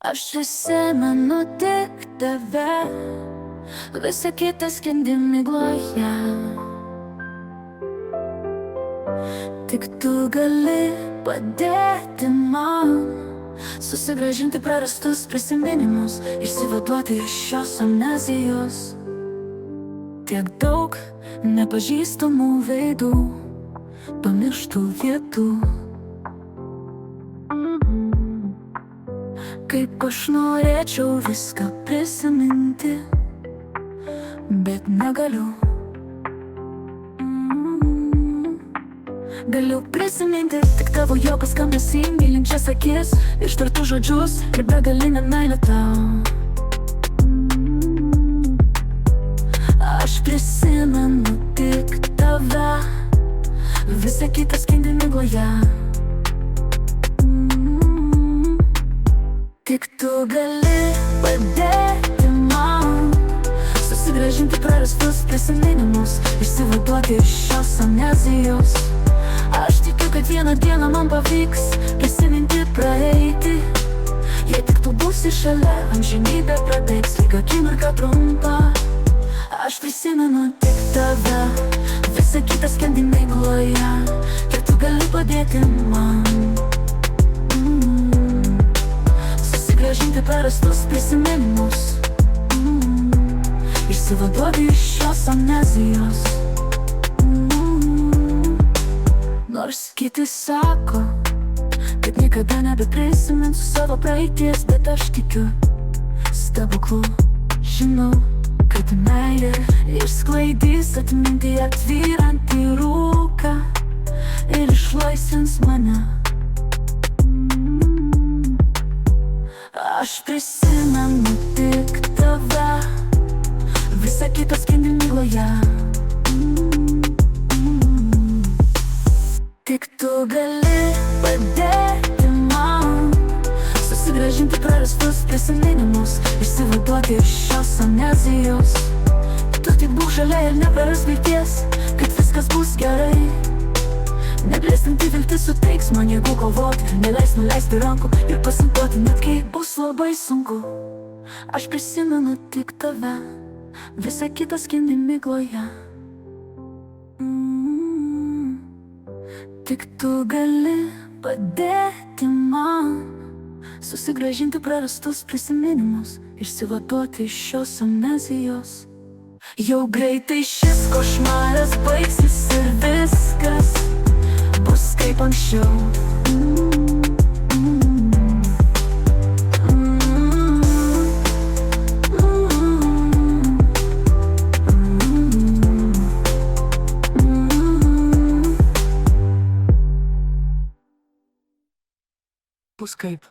Aš prisimenu tik tave, visa kita skendi migloje. Tik tu gali padėti man susigrąžinti prarastus prisiminimus, išsivaduoti iš šios amnezijos. Tiek daug nepažįstamų veidų, pamirštų vietų. Kaip aš norėčiau viską prisiminti, bet negaliu. Galiu prisiminti tik tavo juokas skambesį, mylinčias akis, ištartų žodžius ir begalinę meilę tau. Aš prisimenu tik tave, visa kita skendi migloje. Tik tu gali padėti man susigrąžinti prarastus prisiminimus, išsivaduoti iš šios amnezijos. Aš tikiu, kad vieną dieną man pavyks prisiminti praeitį. Jei tik tu būsi šalia, amžinybė prabėgs lyg akimirka trumpa. Aš prisimenu tik tave, visa kita skendi migloje. Kiek tu gali padėti man susigrąžinti prarastus prisiminimus, išsivaduoti iš šios amnezijos. Nors kiti sako, kad niekada nebeprisiminsiu savo praeities, bet aš tikiu stebuklu. Žinau, kad meilė išsklaidys atmintyje tvyrantį rūką ir išlaisvins mane. Aš prisimenu tik tave, visa kita skendi migloje. Tik tu gali padėti man susigrąžinti prarastus prisiminimus, išsivaduoti iš šios amnezijos. Tu tik būk šalia ir nepraras vilties, kad viskas bus gerai. Neblėstanti viltis suteiks man jėgų kovoti, neleis nuleisti rankų ir pasiduoti, net kai bus labai sunku. Aš prisimenu tik tave, visa kita skendi migloje. Tik tu gali padėti man susigrąžinti prarastus prisiminimus, išsivaduoti iš šios amnezijos. Jau greitai šis košmaras baigsis ir viskas bus kaip anksčiau. Bus kaip